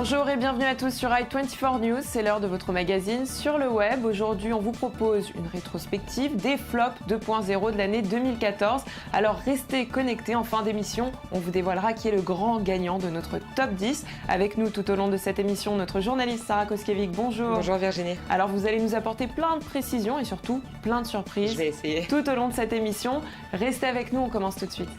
Bonjour et bienvenue à tous sur i24 News, c'est l'heure de votre magazine sur le web. Aujourd'hui, on vous propose une rétrospective des flops 2.0 de l'année 2014. Alors restez connectés en fin d'émission, on vous dévoilera qui est le grand gagnant de notre top 10. Avec nous tout au long de cette émission, notre journaliste Sarah Koskiewicz, bonjour. Bonjour Virginie. Alors vous allez nous apporter plein de précisions et surtout plein de surprises. Je vais essayer. Tout au long de cette émission. Restez avec nous, on commence tout de suite.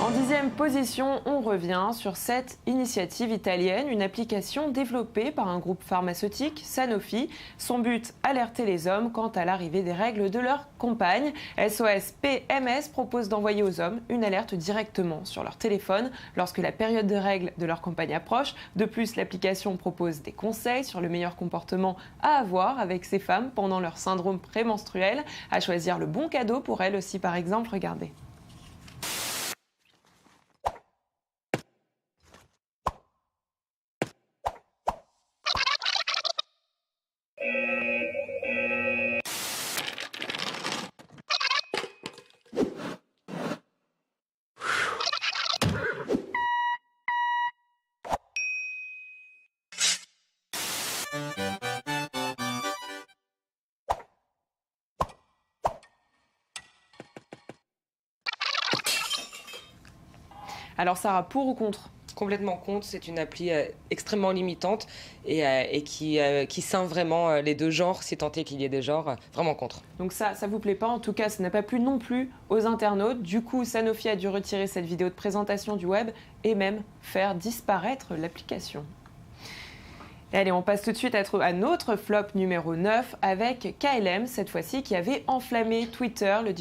En 10e position, on revient sur cette initiative italienne, une application développée par un groupe pharmaceutique, Sanofi. Son but, alerter les hommes quant à l'arrivée des règles de leur compagne. SOS PMS propose d'envoyer aux hommes une alerte directement sur leur téléphone lorsque la période de règles de leur compagne approche. De plus, l'application propose des conseils sur le meilleur comportement à avoir avec ces femmes pendant leur syndrome prémenstruel, à choisir le bon cadeau pour elles aussi par exemple, regardez. Alors Sarah, pour ou contre ? Complètement contre, c'est une appli extrêmement limitante et qui ceint vraiment les deux genres, si tant est qu'il y ait des genres, vraiment contre. Donc ça vous plaît pas, en tout cas ça n'a pas plu non plus aux internautes. Du coup, Sanofi a dû retirer cette vidéo de présentation du web et même faire disparaître l'application. Et allez, on passe tout de suite à notre flop numéro 9 avec KLM, cette fois-ci, qui avait enflammé Twitter le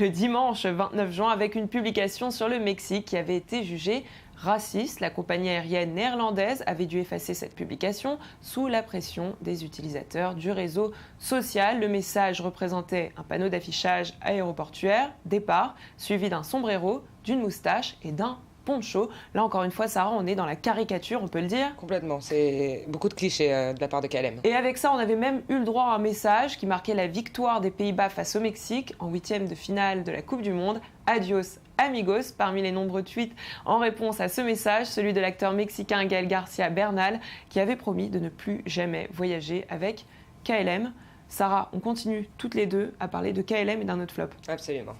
dimanche 29 juin avec une publication sur le Mexique qui avait été jugée raciste. La compagnie aérienne néerlandaise avait dû effacer cette publication sous la pression des utilisateurs du réseau social. Le message représentait un panneau d'affichage aéroportuaire, départ, suivi d'un sombrero, d'une moustache et d'un poncho. Là, encore une fois, Sarah, on est dans la caricature, on peut le dire. Complètement, c'est beaucoup de clichés de la part de KLM. Et avec ça, on avait même eu le droit à un message qui marquait la victoire des Pays-Bas face au Mexique en 8e de finale de la Coupe du Monde. Adios, amigos. Parmi les nombreux tweets en réponse à ce message, celui de l'acteur mexicain Gael Garcia Bernal, qui avait promis de ne plus jamais voyager avec KLM. Sarah, on continue toutes les deux à parler de KLM et d'un autre flop. Absolument.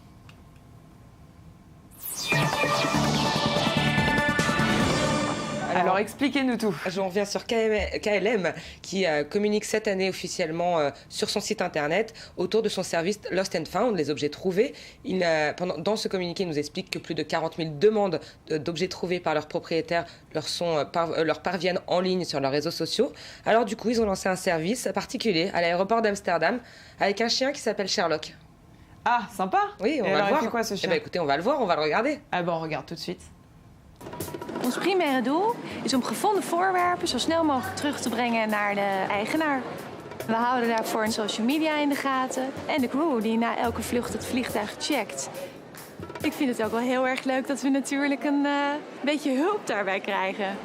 Alors expliquez-nous tout. On revient sur KLM qui communique cette année officiellement sur son site internet autour de son service Lost and Found, les objets trouvés. Dans ce communiqué, il nous explique que plus de 40 000 demandes d'objets trouvés par leurs propriétaires leur parviennent en ligne sur leurs réseaux sociaux. Alors du coup, ils ont lancé un service particulier à l'aéroport d'Amsterdam avec un chien qui s'appelle Sherlock. Ah, sympa. Oui, on va le voir. Il fait quoi ce chien ? Eh ben, écoutez, on va le voir, on va le regarder. Ah bon, on regarde tout de suite. Ons primaire doel is om gevonden voorwerpen zo snel mogelijk terug te brengen naar de eigenaar. We houden daarvoor social media in de gaten en de crew die na elke vlucht het vliegtuig checkt. Ik vind het ook wel heel erg leuk dat we natuurlijk een beetje hulp daarbij krijgen.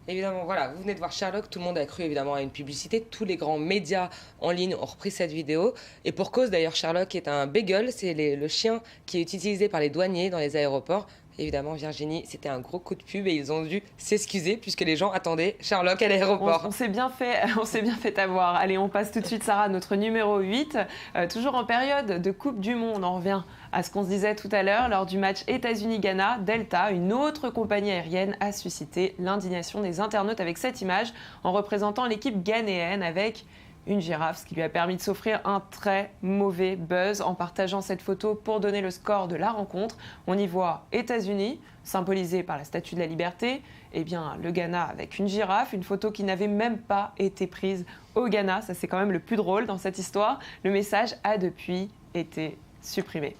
Évidemment, voilà, vous venez de voir Sherlock, tout le monde a cru évidemment à une publicité, tous les grands médias en ligne ont repris cette vidéo, et pour cause d'ailleurs, Sherlock est un beagle, c'est le chien qui est utilisé par les douaniers dans les aéroports. Évidemment, Virginie, c'était un gros coup de pub et ils ont dû s'excuser puisque les gens attendaient Sherlock à l'aéroport. On s'est bien fait avoir. Allez, on passe tout de suite, Sarah, à notre numéro 8. Toujours en période de Coupe du Monde, on revient à ce qu'on se disait tout à l'heure. Lors du match États-Unis-Ghana, Delta, une autre compagnie aérienne, a suscité l'indignation des internautes avec cette image en représentant l'équipe ghanéenne avec une girafe, ce qui lui a permis de s'offrir un très mauvais buzz en partageant cette photo pour donner le score de la rencontre. On y voit États-Unis, symbolisé par la Statue de la Liberté, et bien le Ghana avec une girafe, une photo qui n'avait même pas été prise au Ghana. Ça, c'est quand même le plus drôle dans cette histoire. Le message a depuis été supprimé.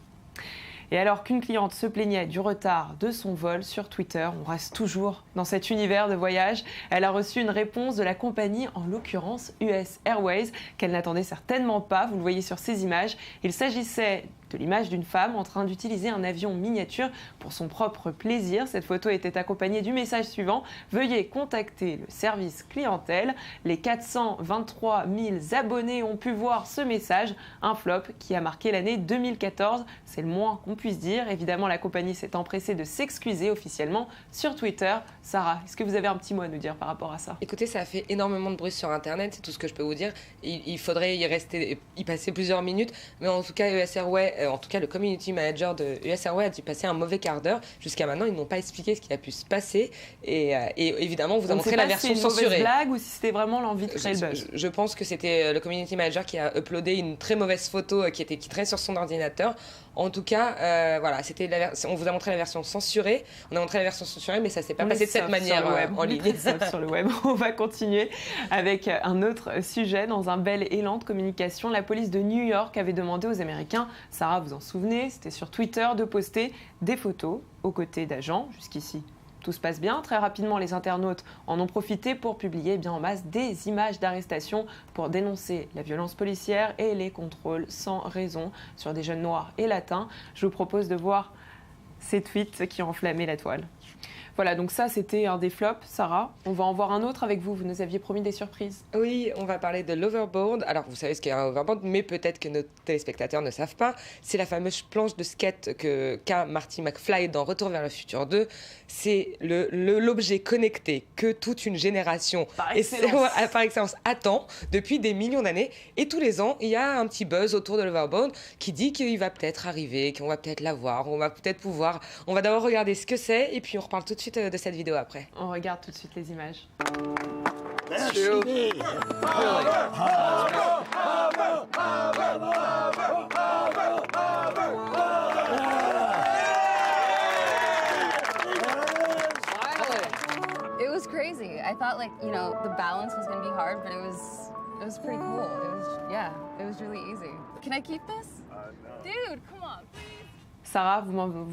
Et alors qu'une cliente se plaignait du retard de son vol sur Twitter, on reste toujours dans cet univers de voyage. Elle a reçu une réponse de la compagnie, en l'occurrence US Airways, qu'elle n'attendait certainement pas. Vous le voyez sur ces images. Il s'agissait de l'image d'une femme en train d'utiliser un avion miniature pour son propre plaisir. Cette photo était accompagnée du message suivant: veuillez contacter le service clientèle. Les 423 000 abonnés ont pu voir ce message, un flop qui a marqué l'année 2014. C'est le moins qu'on puisse dire. Évidemment, la compagnie s'est empressée de s'excuser officiellement sur Twitter. Sarah, est-ce que vous avez un petit mot à nous dire par rapport à ça? Écoutez, ça a fait énormément de bruit sur Internet, c'est tout ce que je peux vous dire. Il faudrait y passer plusieurs minutes, mais en tout cas, US Airways, en tout cas le community manager de US Airways a dû passer un mauvais quart d'heure. Jusqu'à maintenant, ils n'ont pas expliqué ce qui a pu se passer. Et évidemment, on vous a montré la version censurée. C'est une mauvaise blague ou si c'était vraiment l'envie de créer le buzz? Je pense que c'était le community manager qui a uploadé une très mauvaise photo qui traînait sur son ordinateur. En tout cas, voilà, on vous a montré la version censurée. On a montré la version censurée, mais ça s'est pas passé de cette manière en ligne. Sur le web. On va continuer avec un autre sujet. Dans un bel élan de communication, la police de New York avait demandé aux Américains, Sarah, vous en souvenez, c'était sur Twitter, de poster des photos aux côtés d'agents. Jusqu'ici, tout se passe bien. Très rapidement, les internautes en ont profité pour publier bien en masse des images d'arrestation pour dénoncer la violence policière et les contrôles sans raison sur des jeunes noirs et latins. Je vous propose de voir ces tweets qui ont enflammé la toile. Voilà, donc ça, c'était un des flops. Sarah, on va en voir un autre avec vous. Vous nous aviez promis des surprises. Oui, on va parler de l'overboard. Alors, vous savez ce qu'est un overboard, mais peut-être que nos téléspectateurs ne savent pas. C'est la fameuse planche de skate qu'a Marty McFly dans Retour vers le futur 2. C'est l'objet connecté que toute une génération par excellence attend depuis des millions d'années. Et tous les ans, il y a un petit buzz autour de l'overboard qui dit qu'il va peut-être arriver, qu'on va peut-être l'avoir, on va peut-être pouvoir... On va d'abord regarder ce que c'est et puis on reparle tout de suite de cette vidéo après. On regarde tout de suite les images. It was crazy. I thought the balance was going to be hard, but it was pretty cool. It was really easy. Can I keep this? No. Dude, come on, please. Sarah, vous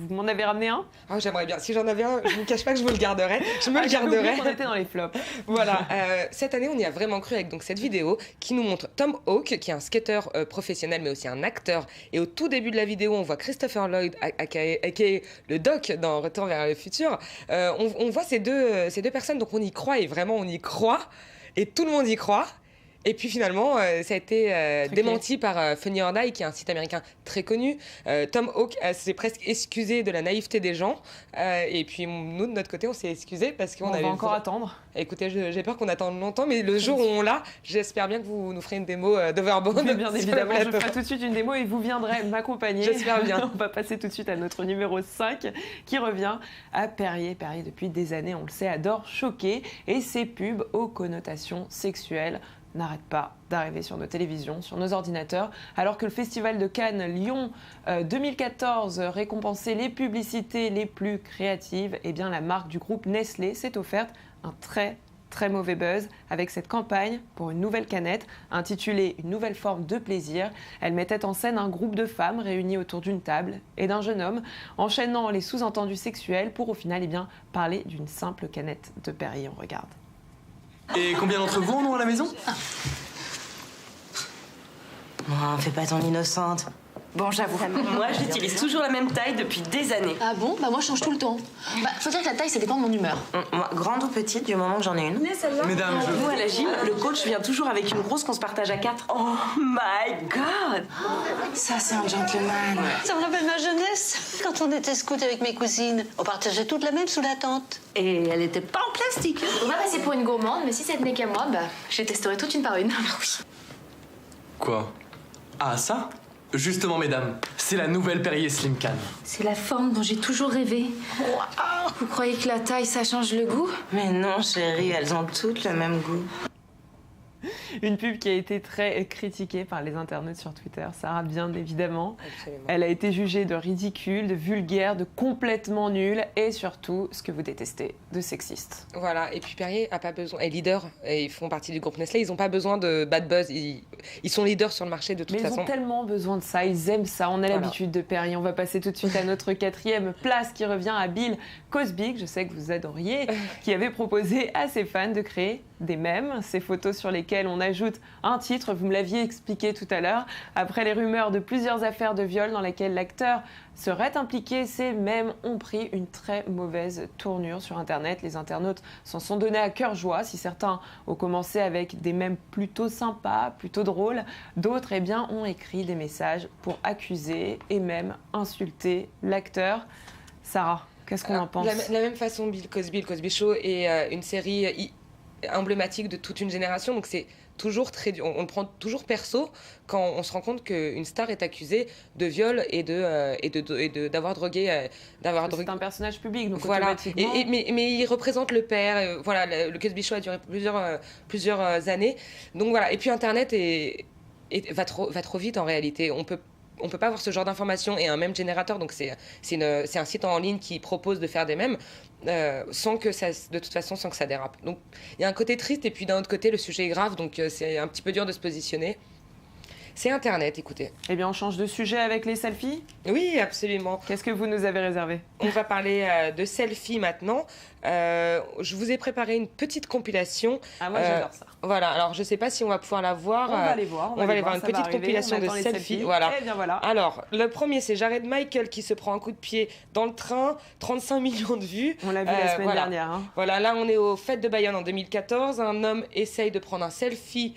m'en avez ramené un? Oh, j'aimerais bien. Si j'en avais un, je ne vous cache pas que je vous le garderais. Je me le garderais. On était dans les flops. Voilà. Cette année, on y a vraiment cru avec cette vidéo qui nous montre Tom Hawk, qui est un skater professionnel, mais aussi un acteur. Et au tout début de la vidéo, on voit Christopher Lloyd, aka le Doc dans Retour vers le futur. On voit ces deux personnes, donc on y croit, et vraiment on y croit. Et tout le monde y croit. Et puis finalement, ça a été démenti par Funny or Die, qui est un site américain très connu. Tom Hawk s'est presque excusé de la naïveté des gens. Et puis nous, de notre côté, on s'est excusé parce qu'on avait... On va encore attendre. Écoutez, j'ai peur qu'on attende longtemps, mais le jour où on l'a, j'espère bien que vous nous ferez une démo d'Overboard. Bien évidemment, je ferai tout de suite une démo et vous viendrez m'accompagner. J'espère bien. On va passer tout de suite à notre numéro 5 qui revient à Perrier. Perrier, depuis des années, on le sait, adore choquer. Et ses pubs aux connotations sexuelles n'arrête pas d'arriver sur nos télévisions, sur nos ordinateurs, alors que le Festival de Cannes Lyon 2014 récompensait les publicités les plus créatives, eh bien la marque du groupe Nestlé s'est offerte un très mauvais buzz avec cette campagne pour une nouvelle canette intitulée « Une nouvelle forme de plaisir ». Elle mettait en scène un groupe de femmes réunies autour d'une table et d'un jeune homme, enchaînant les sous-entendus sexuels pour au final parler d'une simple canette de Perrier. On regarde. Et combien d'entre vous en ont à la maison? Oh, fais pas ton innocente. Bon, j'avoue. Moi, j'utilise toujours la même taille depuis des années. Ah bon? Bah moi, je change tout le temps. Faut dire que la taille, ça dépend de mon humeur. Moi, grande ou petite, du moment que j'en ai une. Mesdames, Nous, à la gym, le coach vient toujours avec une grosse qu'on se partage à 4. Oh my God! Ça, c'est un gentleman. Ça me rappelle ma jeunesse, quand on était scout avec mes cousines. On partageait toutes la même sous la tente. Et elle était pas en plastique. On va passer pour une gourmande, mais si ça tenait qu'à moi, je les testerai toutes une par une. Oui. Quoi? Ah, ça? Justement, mesdames, c'est la nouvelle Perrier Slim Can. C'est la forme dont j'ai toujours rêvé. Wow. Vous croyez que la taille, ça change le goût? Mais non, chérie, elles ont toutes le même goût. Une pub qui a été très critiquée par les internautes sur Twitter, Sarah, bien évidemment. Absolument. Elle a été jugée de ridicule, de vulgaire, de complètement nulle et surtout, ce que vous détestez, de sexiste. Voilà, et puis Perrier a pas besoin, est leader, et ils font partie du groupe Nestlé, ils n'ont pas besoin de bad buzz, ils sont leaders sur le marché de toute façon. Mais ils ont tellement besoin de ça, ils aiment ça, on a l'habitude de Perrier. On va passer tout de suite à notre 4e place qui revient à Bill Cosby, que je sais que vous adoriez, qui avait proposé à ses fans de créer des mèmes, ces photos sur lesquelles on ajoute un titre, vous me l'aviez expliqué tout à l'heure. Après les rumeurs de plusieurs affaires de viol dans lesquelles l'acteur serait impliqué, ces mèmes ont pris une très mauvaise tournure sur Internet. Les internautes s'en sont donnés à cœur joie. Si certains ont commencé avec des mèmes plutôt sympas, plutôt drôles, d'autres ont écrit des messages pour accuser et même insulter l'acteur. Sarah, qu'est-ce qu'on en pense ? La même façon, Bill Cosby, le Cosby Show est une série emblématique de toute une génération, donc c'est toujours on le prend toujours perso quand on se rend compte qu'une star est accusée de viol et d'avoir drogué. C'est un personnage public, donc voilà. automatiquement... Mais il représente le père. Voilà, le Cosby Show a duré plusieurs années. Donc voilà. Et puis Internet va trop vite en réalité. On peut pas avoir ce genre d'informations et un mème générateur, donc c'est un site en ligne qui propose de faire des mèmes sans que ça dérape. Donc il y a un côté triste et puis d'un autre côté le sujet est grave, donc c'est un petit peu dur de se positionner. C'est Internet, écoutez. Eh bien, on change de sujet avec les selfies ? Oui, absolument. Qu'est-ce que vous nous avez réservé ? On va parler de selfies maintenant. Je vous ai préparé une petite compilation. Ah, moi, j'adore ça. Voilà, alors je ne sais pas si on va pouvoir la voir. On va les voir. On va aller voir une petite compilation de selfies. Voilà. Eh bien, voilà. Alors, le premier, c'est Jared Michael qui se prend un coup de pied dans le train. 35 millions de vues. On l'a vu la semaine dernière. Hein. Voilà, là, on est aux Fêtes de Bayonne en 2014. Un homme essaye de prendre un selfie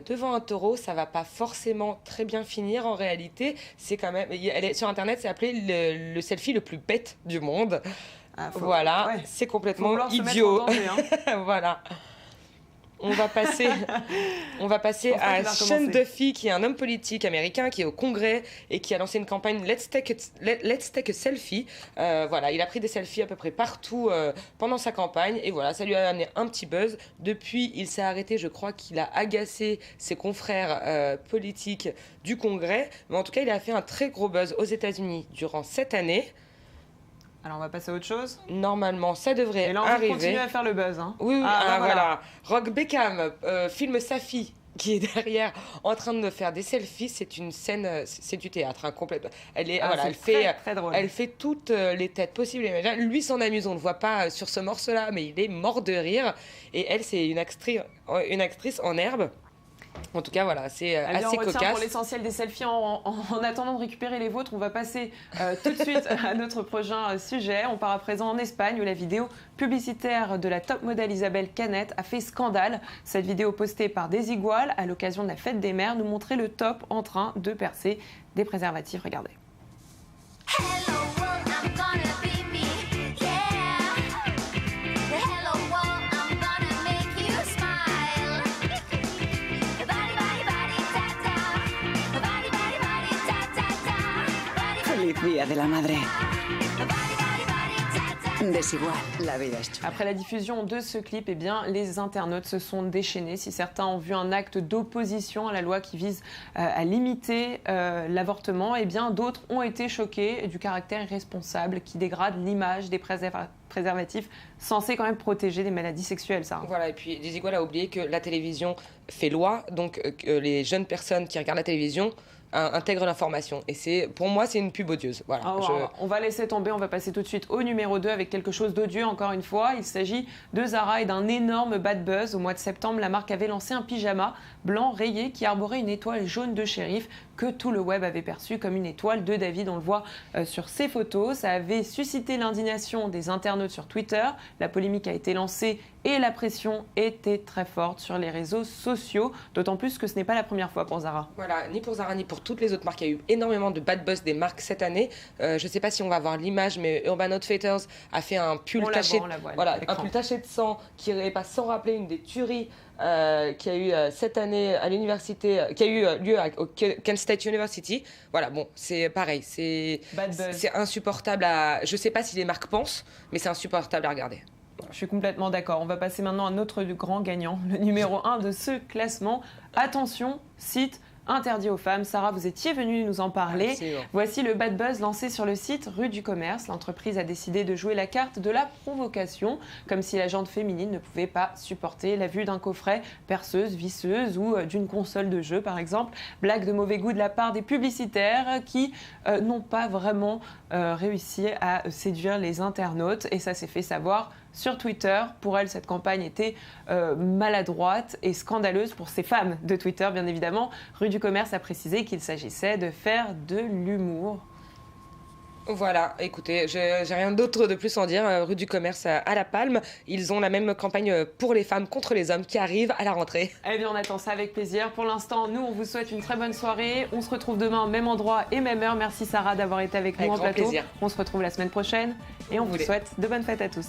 devant un taureau. Ça va pas forcément très bien finir en réalité. C'est quand même, sur Internet, c'est appelé le selfie le plus bête du monde. Voilà, c'est complètement idiot. Danger, hein. Voilà. On va passer à Sean Duffy, qui est un homme politique américain qui est au Congrès et qui a lancé une campagne Let's take a selfie. Voilà, il a pris des selfies à peu près partout pendant sa campagne et voilà, ça lui a amené un petit buzz. Depuis, il s'est arrêté. Je crois qu'il a agacé ses confrères politiques du Congrès, mais en tout cas, il a fait un très gros buzz aux États-Unis durant cette année. Alors on va passer à autre chose. Normalement, ça devrait arriver. Et là, on va continuer à faire le buzz. Hein. Oui, voilà. Rock Beckham filme sa fille qui est derrière en train de faire des selfies. C'est une scène, c'est du théâtre, hein, complètement. Elle fait toutes les têtes possibles. Lui s'en amuse, on ne le voit pas sur ce morceau-là, mais il est mort de rire. Et elle, c'est une actrice en herbe. En tout cas, voilà, c'est assez cocasse. Pour l'essentiel des selfies, en attendant de récupérer les vôtres, on va passer tout de suite à notre prochain sujet. On part à présent en Espagne où la vidéo publicitaire de la top modèle Isabelle Canet a fait scandale. Cette vidéo postée par Desigual à l'occasion de la fête des mères nous montrait le top en train de percer des préservatifs. Regardez. Día de la Madre. Desigual, la vida es chula. Après la diffusion de ce clip, eh bien, les internautes se sont déchaînés. Si certains ont vu un acte d'opposition à la loi qui vise à limiter l'avortement, eh bien, d'autres ont été choqués du caractère irresponsable qui dégrade l'image des préservatifs censés quand même protéger des maladies sexuelles. Ça. Voilà, et puis Desigual a oublié que la télévision fait loi, donc les jeunes personnes qui regardent la télévision intègre l'information. Et pour moi, c'est une pub odieuse. Voilà, on va laisser tomber, on va passer tout de suite au numéro 2 avec quelque chose d'odieux encore une fois. Il s'agit de Zara et d'un énorme bad buzz. Au mois de septembre, la marque avait lancé un pyjama blanc rayé qui arborait une étoile jaune de shérif que tout le web avait perçu comme une étoile de David. On le voit sur ces photos. Ça avait suscité l'indignation des internautes sur Twitter. La polémique a été lancée et la pression était très forte sur les réseaux sociaux. D'autant plus que ce n'est pas la première fois pour Zara. Voilà, ni pour Zara ni pour toutes les autres marques. Il y a eu énormément de bad buzz des marques cette année. Je ne sais pas si on va voir l'image, mais Urban Outfitters a fait un pull taché de sang qui n'est pas sans rappeler une des tueries qui a eu cette année à l'université, qui a eu lieu au Kent State University. Voilà, bon, c'est pareil, c'est insupportable je sais pas si les marques pensent, mais c'est insupportable à regarder. Je suis complètement d'accord. On va passer maintenant à notre grand gagnant, le numéro 1 de ce classement. Attention, site interdit aux femmes. Sarah, vous étiez venue nous en parler. Absolument. Voici le bad buzz lancé sur le site Rue du Commerce. L'entreprise a décidé de jouer la carte de la provocation, comme si la gente féminine ne pouvait pas supporter la vue d'un coffret perceuse, visseuse ou d'une console de jeu, par exemple. Blague de mauvais goût de la part des publicitaires qui n'ont pas vraiment réussi à séduire les internautes. Et ça s'est fait savoir sur Twitter. Pour elle, cette campagne était maladroite et scandaleuse pour ces femmes de Twitter, bien évidemment. Rue du Commerce a précisé qu'il s'agissait de faire de l'humour. Voilà, écoutez, j'ai rien d'autre de plus à en dire. Rue du Commerce à La Palme, ils ont la même campagne pour les femmes contre les hommes qui arrive à la rentrée. Eh bien, on attend ça avec plaisir. Pour l'instant, nous, on vous souhaite une très bonne soirée. On se retrouve demain, même endroit et même heure. Merci Sarah d'avoir été avec nous en plateau. Plaisir. On se retrouve la semaine prochaine et on vous souhaite de bonnes fêtes à tous.